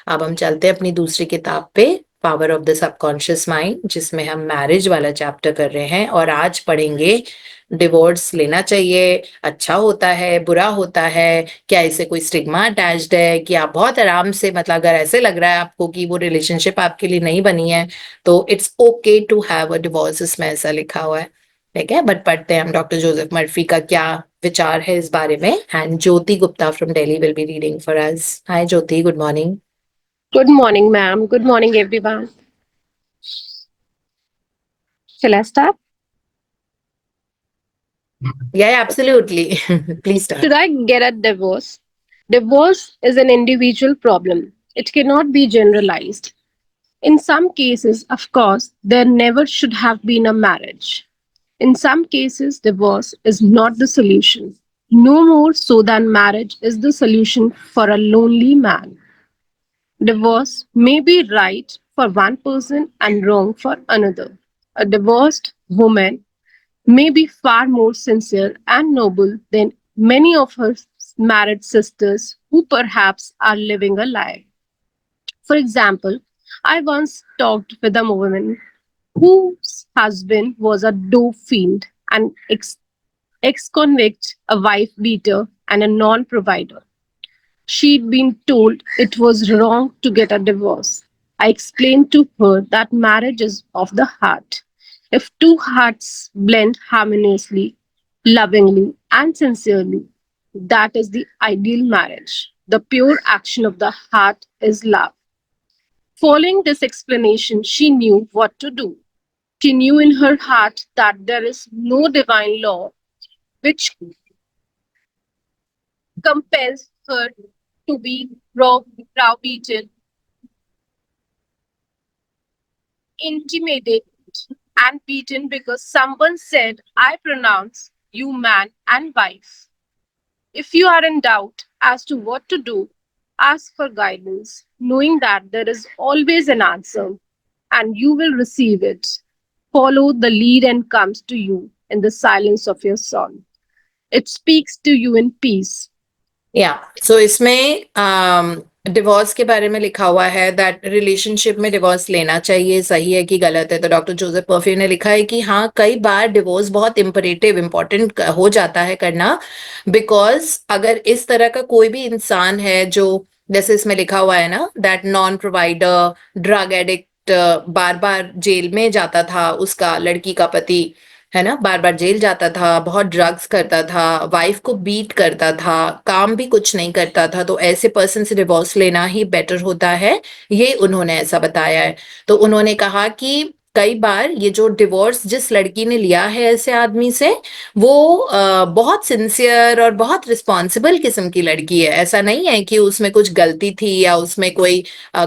अब हम चलते हैं अपनी दूसरी किताब पे, power of the subconscious mind, जिसमें हम मैरिज वाला चैप्टर कर रहे हैं और आज पढ़ेंगे डिवोर्स लेना चाहिए, अच्छा होता है, बुरा होता है, क्या इसे कोई स्टिग्मा अटैच्ड है, कि आप बहुत आराम से, मतलब अगर ऐसे लग रहा है आपको कि वो रिलेशनशिप आपके लिए नहीं बनी है तो it's okay to have a divorce, इसमें ऐसा लिखा हुआ है। ठीक है, बट पढ़ते हैं हम डॉक्टर जोसेफ मर्फी का क्या विचार है इस बारे में। And Jyoti Gupta from Delhi will be reading for us. Hi Jyoti, good morning. Good morning, ma'am. Good morning, everyone. Shall I start? Yeah, absolutely. Please start. Should I get a divorce? Divorce is an individual problem. It cannot be generalized. In some cases, of course, there never should have been a marriage. In some cases, divorce is not the solution. No more so than marriage is the solution for a lonely man. Divorce may be right for one person and wrong for another. A divorced woman may be far more sincere and noble than many of her married sisters who perhaps are living a lie. For example, I once talked with a woman whose husband was a dope fiend, an ex convict, a wife beater, and a non provider. She'd been told it was wrong to get a divorce. I explained to her that marriage is of the heart. If two hearts blend harmoniously, lovingly, and sincerely, that is the ideal marriage. The pure action of the heart is love. Following this explanation, she knew what to do. She knew in her heart that there is no divine law which compels her to be browbeaten, intimidated, and beaten because someone said, I pronounce you man and wife. If you are in doubt as to what to do, ask for guidance, knowing that there is always an answer and you will receive it. Follow the lead and comes to you in the silence of your soul. It speaks to you in peace. या सो इसमें divorce के बारे में लिखा हुआ है that relationship में divorce लेना चाहिए, सही है कि गलत है। तो डॉक्टर जोसेफ पर्फी ने लिखा है कि हाँ, कई बार डिवोर्स बहुत इम्परेटिव इम्पोर्टेंट हो जाता है करना, बिकॉज अगर इस तरह का कोई भी इंसान है जो, जैसे इसमें लिखा हुआ है ना, that non provider, drug addict, बार बार जेल में जाता था, उसका लड़की का पति है ना, बार बार जेल जाता था, बहुत ड्रग्स करता था, वाइफ को बीट करता था, काम भी कुछ नहीं करता था, तो ऐसे पर्सन से डिवोर्स लेना ही बेटर होता है, ये उन्होंने ऐसा बताया है। तो उन्होंने कहा कि कई बार ये जो डिवोर्स जिस लड़की ने लिया है ऐसे आदमी से, वो बहुत सिंसियर और बहुत रिस्पॉन्सिबल किस्म की लड़की है। ऐसा नहीं है कि उसमें कुछ गलती थी या उसमें कोई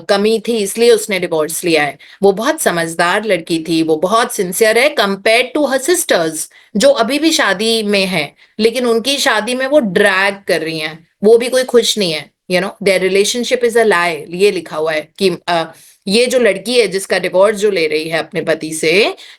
कमी थी इसलिए उसने डिवोर्स लिया है। वो बहुत समझदार लड़की थी, वो बहुत सिंसियर है कंपेयर टू हर सिस्टर्स जो अभी भी शादी में है, लेकिन उनकी शादी में वो ड्रैग कर रही हैं, वो भी कोई खुश नहीं है। देयर रिलेशनशिप इज अ लाई, ये लिखा हुआ है कि ये जो लड़की है जिसका डिवोर्स जो ले रही है अपने पति से,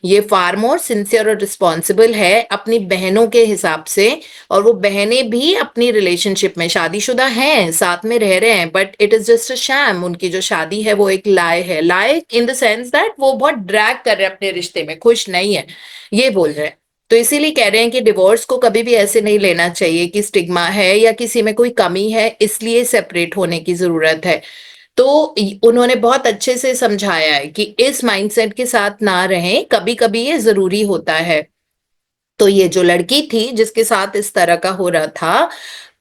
ये फार मोर सिंसियर और रिस्पॉन्सिबल है अपनी बहनों के हिसाब से। और वो बहनें भी अपनी रिलेशनशिप में शादीशुदा हैं, साथ में रह रहे हैं, but it is just a sham. उनकी जो शादी है वो एक लाए है, लाए इन द सेंस दैट वो बहुत ड्रैग कर रहे हैं अपने रिश्ते में, खुश नहीं है, ये बोल रहे हैं। तो इसीलिए कह रहे हैं कि डिवोर्स को कभी भी ऐसे नहीं लेना चाहिए कि स्टिग्मा है या किसी में कोई कमी है इसलिए सेपरेट होने की जरूरत है। तो उन्होंने बहुत अच्छे से समझाया है कि इस माइंडसेट के साथ ना रहें, कभी कभी ये जरूरी होता है। तो ये जो लड़की थी जिसके साथ इस तरह का हो रहा था,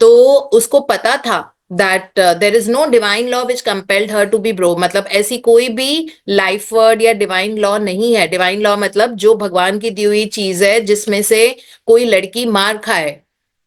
तो उसको पता था that there is no divine law which compelled her to be bro, मतलब ऐसी कोई भी लाइफ वर्ड या डिवाइन लॉ नहीं है। डिवाइन लॉ मतलब जो भगवान की दी हुई चीज है जिसमें से कोई लड़की मार खाए,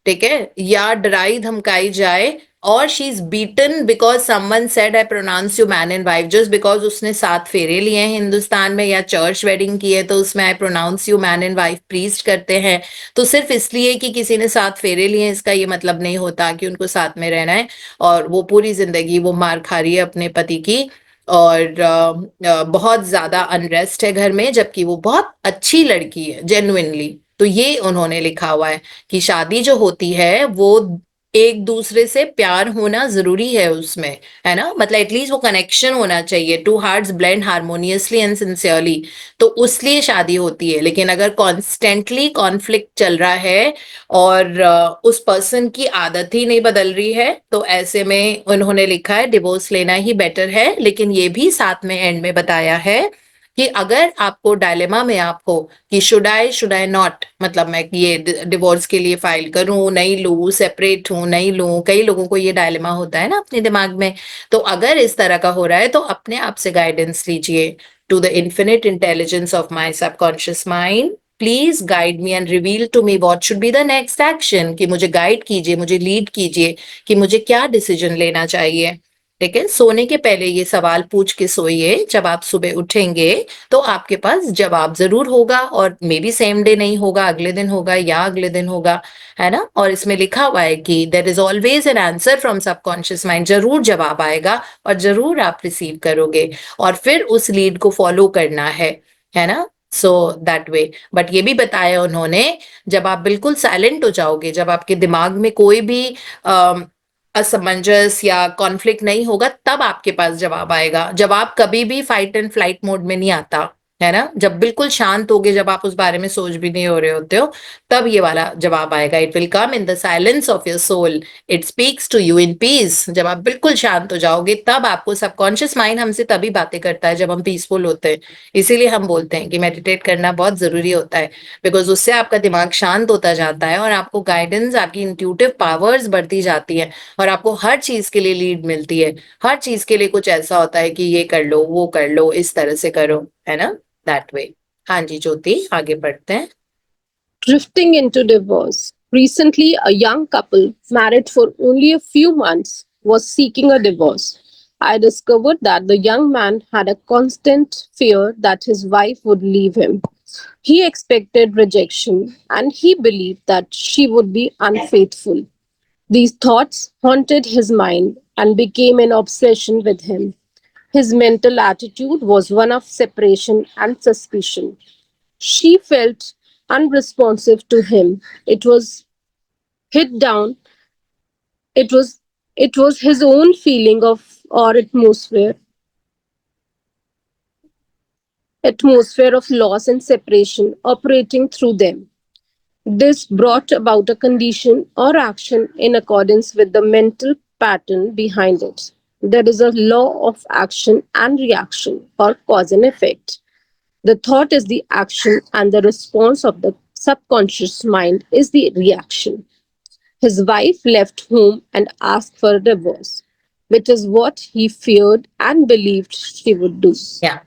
ठीक है, या डराई धमकाई जाए, और she is beaten because someone said I pronounce you man and wife, just because उसने 7 फेरे लिए हैं हिंदुस्तान में या चर्च वेडिंग की है तो उसमें I pronounce you man and wife priest करते हैं। तो सिर्फ इसलिए कि किसी ने 7 फेरे लिए हैं इसका ये मतलब नहीं होता कि उनको साथ में रहना है। और वो पूरी जिंदगी वो मार खा रही है अपने पति की, और बहुत ज्यादा अनरेस्ट है घर में, जबकि वो बहुत अच्छी लड़की है जेन्युइनली। तो ये उन्होंने लिखा हुआ है कि शादी जो होती है वो एक दूसरे से प्यार होना जरूरी है उसमें, है ना, मतलब एटलीस्ट वो कनेक्शन होना चाहिए, to hearts blend harmoniously and sincerely, तो उसलिए शादी होती है। लेकिन अगर कॉन्स्टेंटली कॉन्फ्लिक्ट चल रहा है और उस पर्सन की आदत ही नहीं बदल रही है, तो ऐसे में उन्होंने लिखा है डिवोर्स लेना ही बेटर है। लेकिन ये भी साथ में एंड में बताया है कि अगर आपको डायलेमा में आप हो कि शुड आई नॉट, मतलब मैं ये डिवोर्स के लिए फाइल करूं, नहीं लूं, सेपरेट हूं, नहीं लूं, कई लोगों को ये डायलेमा होता है ना अपने दिमाग में। तो अगर इस तरह का हो रहा है तो अपने आप से गाइडेंस लीजिए, to the infinite intelligence of my subconscious mind, please guide me and reveal to me what should be the next action, कि मुझे गाइड कीजिए, मुझे लीड कीजिए कि मुझे क्या डिसीजन लेना चाहिए। ठीक है, सोने के पहले ये सवाल पूछ के सोइए, जब आप सुबह उठेंगे तो आपके पास जवाब जरूर होगा, और मे बी सेम डे नहीं होगा, अगले दिन होगा या अगले दिन होगा, है ना। और इसमें लिखा हुआ है कि there is always an answer from subconscious mind, जरूर जवाब आएगा और जरूर आप रिसीव करोगे, और फिर उस लीड को फॉलो करना है ना। So that way. बट ये भी बताया उन्होंने, जब आप बिल्कुल साइलेंट हो जाओगे, जब आपके दिमाग में कोई भी असमंजस या कॉन्फ्लिक्ट नहीं होगा, तब आपके पास जवाब आएगा। जवाब कभी भी फाइट एंड फ्लाइट मोड में नहीं आता, है ना। जब बिल्कुल शांत होगे, जब आप उस बारे में सोच भी नहीं हो रहे होते हो, तब ये वाला जवाब आएगा। It will come in the silence of your soul, it speaks to you in peace. जब आप बिल्कुल शांत हो जाओगे, तब आपको सबकॉन्शियस माइंड हमसे तभी बातें करता है जब हम पीसफुल होते हैं। इसीलिए हम बोलते हैं कि मेडिटेट करना बहुत जरूरी होता है, बिकॉज उससे आपका दिमाग शांत होता जाता है और आपको गाइडेंस, आपकी इंट्यूटिव पावर्स बढ़ती जाती है, और आपको हर चीज के लिए लीड मिलती है। हर चीज के लिए कुछ ऐसा होता है कि ये कर लो, वो कर लो, इस तरह से करो, है ना, दैट वे। हाँ जी ज्योति, आगे बढ़ते हैं। Drifting into divorce. Recently, a young couple married for only a few months was seeking a divorce. I discovered that the young man had a constant fear that his wife would leave him. He expected rejection and he believed that she would be unfaithful. These thoughts haunted his mind and became an obsession with him. His mental attitude was one of separation and suspicion. She felt unresponsive to him. It was hit down. It was it was his own feeling of or atmosphere of loss and separation operating through them. This brought about a condition or action in accordance with the mental pattern behind it. There is a law of action and reaction or cause and effect. The thought is the action, and the response of the subconscious mind is the reaction. His wife left home and asked for a divorce, which is what he feared and believed she would do. या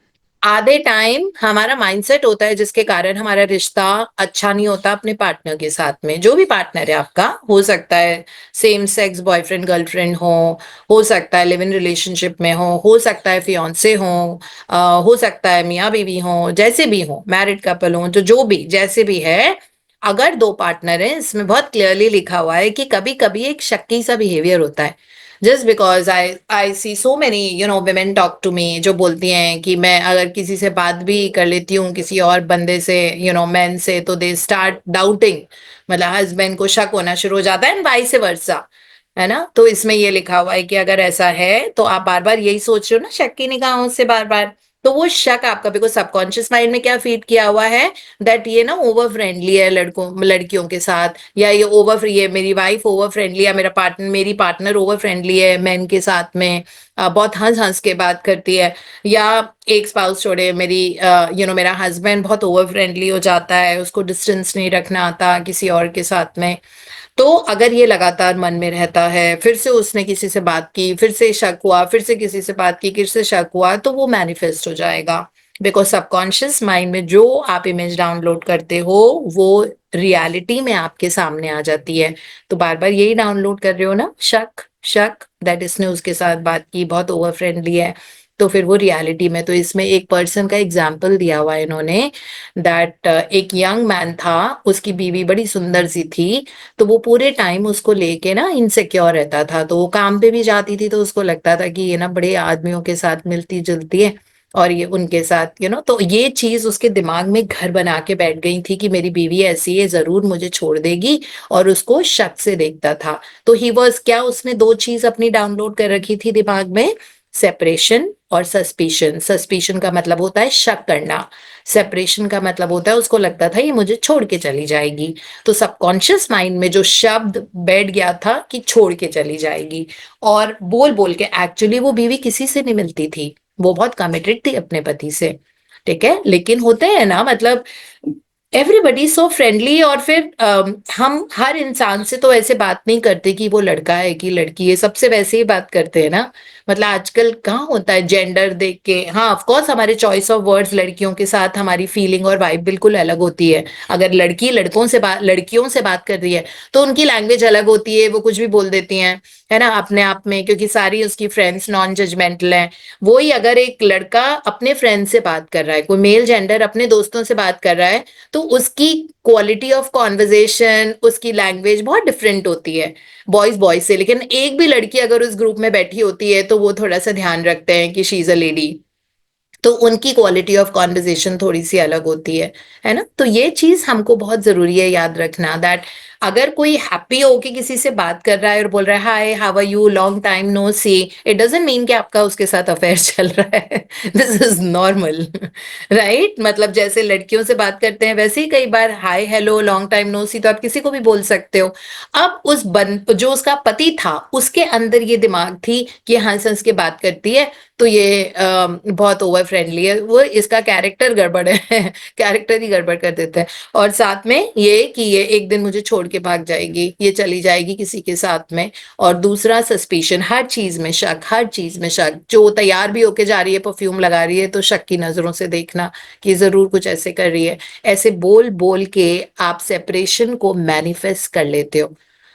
आधे time हमारा mindset होता है जिसके कारण हमारा रिश्ता अच्छा नहीं होता अपने पार्टनर के साथ में। जो भी पार्टनर है आपका, हो सकता है सेम सेक्स बॉयफ्रेंड गर्लफ्रेंड हो सकता है लिव इन रिलेशनशिप में हो सकता है फियांसे हो सकता है मियाँ बीवी हो, जैसे भी हो, मैरिड कपल हो, तो जो भी जैसे भी है, अगर दो पार्टनर है, इसमें बहुत क्लियरली लिखा हुआ है कि कभी कभी एक शक्की सा बिहेवियर होता है। Just because I see so many women talk to me, जो बोलती हैं कि मैं अगर किसी से बात भी कर लेती हूँ किसी और बंदे से, मैन से, तो दे स्टार्ट डाउटिंग, मतलब हस्बैंड को शक होना शुरू हो जाता है, एंड वाइस वर्सा, है ना। तो इसमें ये लिखा हुआ है कि अगर ऐसा है तो आप बार बार यही सोच रहे हो ना शक की निगाहों से बार बार, तो वो शक आपका, बिकॉज सबकॉन्शियस माइंड में क्या फीड किया हुआ है, दैट ये ना ओवर फ्रेंडली है लड़कों लड़कियों के साथ, या ये मेरी वाइफ ओवर फ्रेंडली है, मेरी पार्टनर ओवर फ्रेंडली है मैन के साथ में, बहुत हंस हंस के बात करती है, या एक स्पाउस छोड़े मेरी मेरा हस्बैंड बहुत ओवर फ्रेंडली हो जाता है, उसको डिस्टेंस नहीं रखना आता किसी और के साथ में। तो अगर ये लगातार मन में रहता है, फिर से उसने किसी से बात की, फिर से शक हुआ, फिर से किसी से बात की, फिर से शक हुआ, तो वो मैनिफेस्ट हो जाएगा। बिकॉज सबकॉन्शियस माइंड में जो आप इमेज डाउनलोड करते हो, वो रियलिटी में आपके सामने आ जाती है। तो बार बार यही डाउनलोड कर रहे हो ना, शक शक, दैट इसने उसके साथ बात की, बहुत ओवर फ्रेंडली है, तो फिर वो रियलिटी में। तो इसमें एक पर्सन का एग्जाम्पल दिया हुआ है इन्होंने, दैट एक यंग मैन था, उसकी बीवी बड़ी सुंदर सी थी, तो वो पूरे टाइम उसको लेके ना इनसिक्योर रहता था। तो वो काम पे भी जाती थी तो उसको लगता था कि ये ना बड़े आदमियों के साथ मिलती जुलती है, और ये उनके साथ तो ये चीज उसके दिमाग में घर बना के बैठ गई थी कि मेरी बीवी ऐसी है, जरूर मुझे छोड़ देगी, और उसको शक से देखता था। तो ही वॉज क्या, उसने दो चीज अपनी डाउनलोड कर रखी थी दिमाग में, सेपरेशन और सस्पिशन। सस्पिशन का मतलब होता है शक करना, सेपरेशन का मतलब होता है उसको लगता था ये मुझे छोड़ के चली जाएगी। तो सबकॉन्शियस माइंड में जो शब्द बैठ गया था कि छोड़ के चली जाएगी, और बोल बोल के एक्चुअली वो बीवी किसी से नहीं मिलती थी, वो बहुत कमिटेड थी अपने पति से, ठीक है। लेकिन होते हैं ना, मतलब एवरीबडी सो फ्रेंडली, और फिर हम हर इंसान से तो ऐसे बात नहीं करते कि वो लड़का है कि लड़की है, सबसे वैसे ही बात करते हैं ना। मतलब आजकल कहाँ होता है जेंडर देख के, हाँ ऑफ कोर्स हमारे चॉइस ऑफ वर्ड्स लड़कियों के साथ हमारी फीलिंग और वाइब बिल्कुल अलग होती है। अगर लड़की लड़कियों से बात कर रही है तो उनकी लैंग्वेज अलग होती है, वो कुछ भी बोल देती हैं, है ना, अपने आप में, क्योंकि सारी उसकी फ्रेंड्स नॉन जजमेंटल हैं। वही अगर एक लड़का अपने फ्रेंड से बात कर रहा है, कोई मेल जेंडर अपने दोस्तों से बात कर रहा है, तो उसकी क्वालिटी ऑफ कॉन्वर्जेशन, उसकी लैंग्वेज बहुत डिफरेंट होती है बॉयज बॉयज से। लेकिन एक भी लड़की अगर उस ग्रुप में बैठी होती है तो वो थोड़ा सा ध्यान रखते हैं कि शी इज अ लेडी, तो उनकी क्वालिटी ऑफ कॉन्वर्जेशन थोड़ी सी अलग होती है ना। तो ये चीज हमको बहुत जरूरी है याद रखना, दैट अगर कोई हैप्पी होके किसी से बात कर रहा है और बोल रहा है hi how are you long time no see, it doesn't mean कि आपका उसके साथ अफेयर चल रहा है। This is normal, right. मतलब जैसे लड़कियों से बात करते हैं वैसे ही कई बार hi hello long time no see तो आप किसी को भी बोल सकते हो। अब जो उसका पति था उसके अंदर ये दिमाग थी कि हंस हंस के बात करती है, तो ये बहुत ओवर फ्रेंडली है, वो इसका कैरेक्टर गड़बड़ है। कैरेक्टर ही गड़बड़ कर देता है। और साथ में ये कि ये एक दिन मुझे छोड़ के भाग जाएगी, ये चली जाएगी किसी के साथ में। और दूसरा सस्पिशन, हर चीज में शक, हर चीज में शक। जो तैयार भी होके जा रही है, परफ्यूम लगा रही है, तो शक की नजरों से देखना कि जरूर कुछ ऐसे कर रही है। ऐसे बोल बोल के आप सेपरेशन को मैनिफेस्ट कर लेते हो।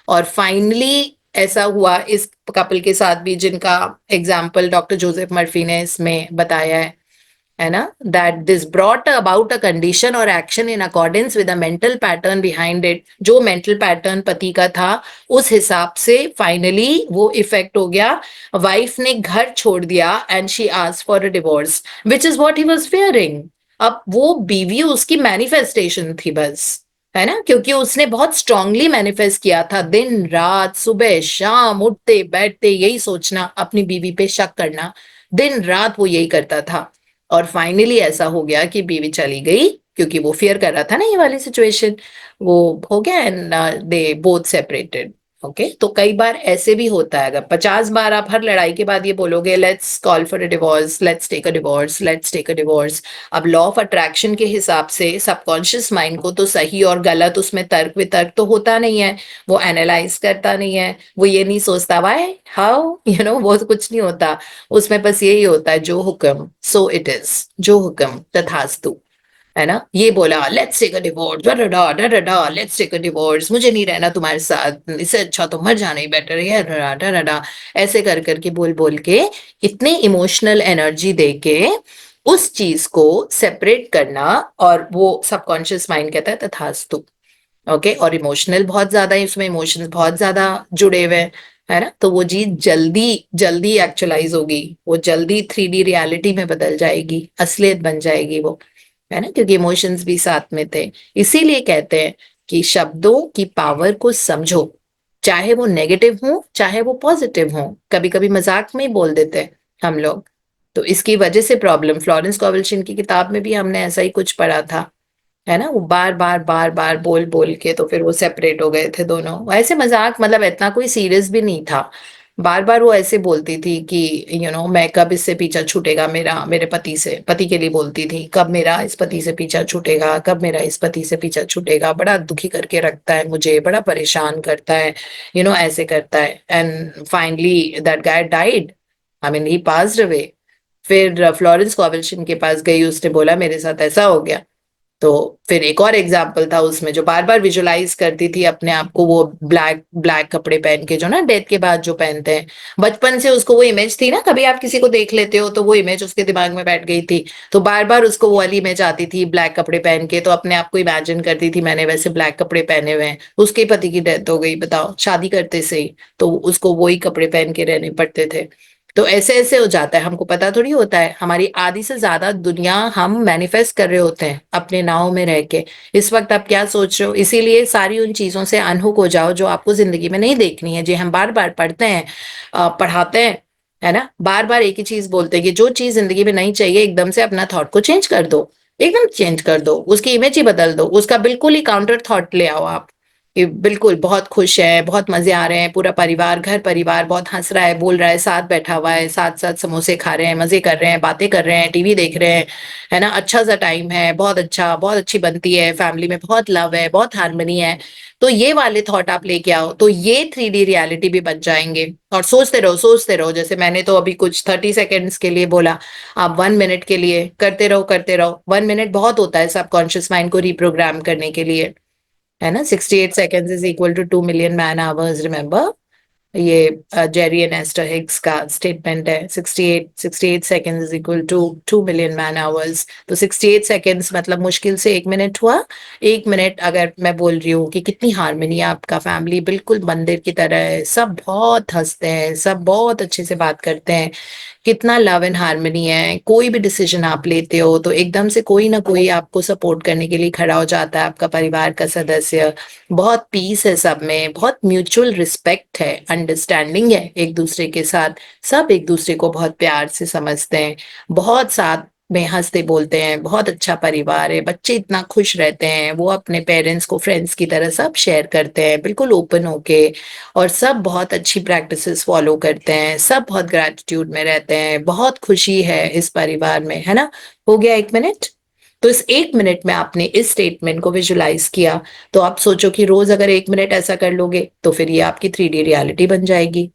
और फाइनली ऐसा हुआ इस कपल के साथ भी, जिनका एग्जाम्पल डॉक्टर जोसेफ मर्फी ने इसमें बताया है ना, that this brought about a condition और action in accordance with a mental pattern behind it. जो मेंटल पैटर्न पति का था उस हिसाब से फाइनली वो इफेक्ट हो गया। वाइफ ने घर छोड़ दिया and she asked for a divorce, which is what he was fearing. अब वो बीवी उसकी मैनिफेस्टेशन थी बस, है ना, क्योंकि उसने बहुत स्ट्रांगली मैनिफेस्ट किया था, दिन रात सुबह शाम उठते बैठते यही सोचना, अपनी बीवी पे शक करना, दिन रात वो यही करता था। और फाइनली ऐसा हो गया कि बीवी चली गई, क्योंकि वो फियर कर रहा था ना ये वाली सिचुएशन, वो हो गया and they both separated. Okay, तो कई बार ऐसे भी होता है, अगर 50 बार आप हर लड़ाई के बाद ये बोलोगे let's call for a divorce, let's take a divorce, let's take a divorce. अब लॉ ऑफ अट्रैक्शन के हिसाब से सबकॉन्शियस माइंड को तो सही और गलत उसमें तर्क वितर्क तो होता नहीं है, वो एनालाइज करता नहीं है, वो ये नहीं सोचता वाई हाउ वो तो कुछ नहीं होता। उसमें बस यही होता है जो हुक्म सो इट इज, जो हुक्म तथास्तु, है ना। ये बोला let's take a divorce, let's take a divorce, मुझे नहीं रहना तुम्हारे साथ, इससे अच्छा तो मर जाना ही बेटर है, डा ऐसे कर करके बोल बोल के इतने इमोशनल एनर्जी दे के उस चीज को सेपरेट करना, और वो सबकॉन्शियस माइंड कहता है तथास्तु। ओके, और इमोशनल बहुत ज्यादा है, उसमें इमोशंस बहुत ज्यादा जुड़े हुए हैं, है ना। तो वो चीज जल्दी जल्दी एक्चुअलाइज होगी, वो जल्दी 3D रियलिटी में बदल जाएगी, असलियत बन जाएगी वो, है ना, क्योंकि इमोशंस भी साथ में थे। इसीलिए कहते हैं कि शब्दों की पावर को समझो, चाहे वो नेगेटिव हो चाहे वो पॉजिटिव हो। कभी कभी मजाक में ही बोल देते हैं हम लोग, तो इसकी वजह से प्रॉब्लम, फ्लोरेंस कोवलशिन की किताब में भी हमने ऐसा ही कुछ पढ़ा था, है ना। वो बार बार बार बार बोल बोल के तो फिर वो सेपरेट हो गए थे दोनों, वैसे मजाक, मतलब इतना कोई सीरियस भी नहीं था। बार बार वो ऐसे बोलती थी कि मैं कब इससे पीछा छूटेगा मेरा, मेरे पति से, पति के लिए बोलती थी, कब मेरा इस पति से पीछा छूटेगा, कब मेरा इस पति से पीछा छूटेगा, बड़ा दुखी करके रखता है मुझे, बड़ा परेशान करता है, ऐसे करता है। And finally that guy died, I mean he passed away. फिर फ्लोरेंस कॉवलशिन के पास गई, उसने बोला मेरे साथ ऐसा हो गया। तो फिर एक और एग्जाम्पल था उसमें, जो बार बार विजुलाइज करती थी अपने आप को, वो ब्लैक ब्लैक कपड़े पहन के, जो ना डेथ के बाद जो पहनते हैं, बचपन से उसको वो इमेज थी ना, कभी आप किसी को देख लेते हो तो वो इमेज उसके दिमाग में बैठ गई थी, तो बार बार उसको वो वाली इमेज आती थी ब्लैक कपड़े पहन के, तो अपने आप को इमेजिन करती थी मैंने वैसे ब्लैक कपड़े पहने हुए हैं। उसके पति की डेथ हो गई, बताओ, शादी करते से ही, तो उसको वही कपड़े पहन के रहने पड़ते थे। तो ऐसे-ऐसे हो जाता है, हमको पता थोड़ी होता है, हमारी आधी से ज़्यादा दुनिया हम मैनिफेस्ट कर रहे होते हैं, अपने नाव में रह के। इस वक़्त आप क्या सोच रहे हो? इसीलिए सारी उन चीज़ों से अनहुक हो जाओ, जो आपको ज़िंदगी में नहीं देखनी है, जो हम बार-बार पढ़ते हैं पढ़ाते हैं, है ना? बार-बार एक ही चीज़ बोलते हैं कि जो चीज़ ज़िंदगी में नहीं चाहिए, एकदम से अपना थॉट को चेंज कर दो, एकदम चेंज कर दो, उसकी इमेज ही बदल दो, उसका बिल्कुल ही काउंटर थॉट ले आओ आप। कि बिल्कुल बहुत खुश है, बहुत मज़े आ रहे हैं, पूरा परिवार, घर परिवार बहुत हँस रहा है, बोल रहा है, साथ बैठा हुआ है, साथ-साथ समोसे खा रहे हैं, मज़े कर रहे हैं, बातें कर रहे हैं, टीवी देख रहे हैं, है ना? अच्छा-सा टाइम है, बहुत अच्छा, बहुत अच्छी बनती है, फैमिली में बहुत लव है, बहुत हार्मनी है। तो ये वाले थॉट आप लेके आओ, तो ये 3D रियलिटी भी बन जाएँगे और सोचते रहो, जैसे मैंने तो अभी कुछ 30 सेकंड्स के लिए बोला, आप 1 मिनट के लिए करते रहो। 1 मिनट बहुत होता है सबकॉन्शियस माइंड को रिप्रोग्राम करने के लिए। है ना 68 seconds is equal to 2 million man hours remember ये जेरी एंड एस्टर हिग्स का स्टेटमेंट है 68 seconds is equal to 2 million man hours तो 68 सेकेंड्स मतलब मुश्किल से 1 मिनट हुआ 1 मिनट अगर मैं बोल रही हूँ कि कितनी हार्मनी है आपका फैमिली बिल्कुल मंदिर की तरह है सब बहुत हंसते हैं सब बहुत अच्छे से बात करते हैं कितना लव एंड हार्मनी है कोई भी डिसीजन आप लेते हो तो एकदम से कोई ना कोई आपको सपोर्ट करने के लिए खड़ा हो जाता है आपका परिवार का सदस्य बहुत पीस है सब में बहुत म्यूचुअल रिस्पेक्ट है अंडरस्टैंडिंग है एक दूसरे के साथ सब एक दूसरे को बहुत प्यार से समझते हैं बहुत साथ में हंसते बोलते हैं बहुत अच्छा परिवार है बच्चे इतना खुश रहते हैं वो अपने पेरेंट्स को फ्रेंड्स की तरह सब शेयर करते हैं बिल्कुल ओपन होके और सब बहुत अच्छी प्रैक्टिसेस फॉलो करते हैं सब बहुत ग्रैटिट्यूड में रहते हैं बहुत खुशी है इस परिवार में है ना हो गया 1 मिनट तो इस 1 मिनट में आपने इस स्टेटमेंट को विजुलाइज किया तो आप सोचो कि रोज अगर 1 मिनट ऐसा कर लोगे तो फिर ये आपकी 3D रियलिटी बन जाएगी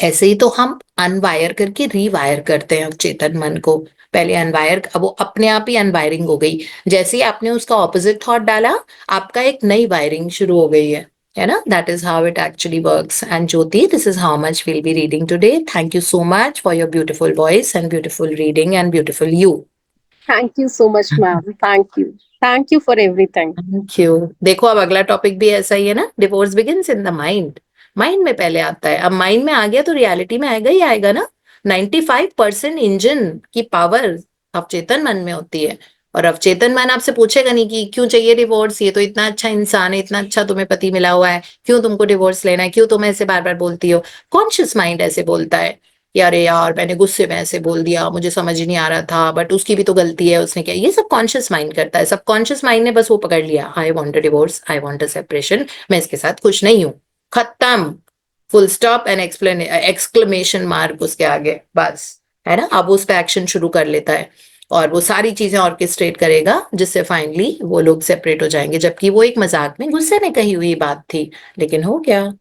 ऐसे ही तो हम अनवायर करके रीवायर करते हैं चेतन मन को पहले अनवायर अब वो अपने आप ही अनवायरिंग हो गई जैसे ही आपने उसका ऑपोजिट थॉट डाला आपका एक नई वायरिंग शुरू हो गई है ना that is how it actually works and Jyoti this is how much will be reading today thank you so much for your beautiful voice and beautiful reading and beautiful you Thank you so much, ma'am. Thank you. Thank you for everything. Thank you देखो अब अगला topic भी ऐसा ही है ना divorce begins in the mind mind में पहले आता है अब माइंड में आ गया तो रियलिटी में आएगा ही आएगा ना 95% इंजन की पावर अवचेतन मन में होती है और अवचेतन मन आपसे पूछेगा नहीं कि क्यों चाहिए डिवोर्स ये तो इतना अच्छा इंसान है इतना अच्छा तुम्हें पति मिला हुआ है क्यों तुमको डिवोर्स लेना है क्यों तुम ऐसे बार बार बोलती हो कॉन्शियस माइंड ऐसे बोलता है कि अरे यार मैंने गुस्से में ऐसे बोल दिया मुझे समझ ही नहीं आ रहा था बट उसकी भी तो गलती है उसने क्या ये सब कॉन्शियस माइंड करता है सब कॉन्शियस माइंड ने बस वो पकड़ लिया I want a divorce I want a separation मैं इसके साथ खुश नहीं हूँ खत्म full stop and exclamation mark उसके आगे बस है ना अब उस पर एक्शन शुरू कर लेता है और वो सारी चीजें ऑर्केस्ट्रेट करेगा जिससे फाइनली वो लोग सेपरेट हो जाएंगे जबकि वो एक मजाक में गुस्से में कही हुई बात थी लेकिन हो गया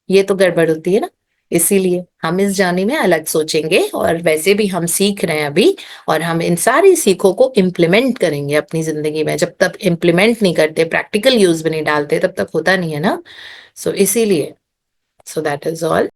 ये तो गड़बड़ होती है ना इसीलिए हम इस जाने में अलग सोचेंगे और वैसे भी हम सीख रहे हैं अभी और हम इन सारी सीखों को इम्प्लीमेंट करेंगे अपनी जिंदगी में जब तक इम्प्लीमेंट नहीं करते प्रैक्टिकल यूज में नहीं डालते तब तक होता नहीं है ना सो इसीलिए सो दैट इज ऑल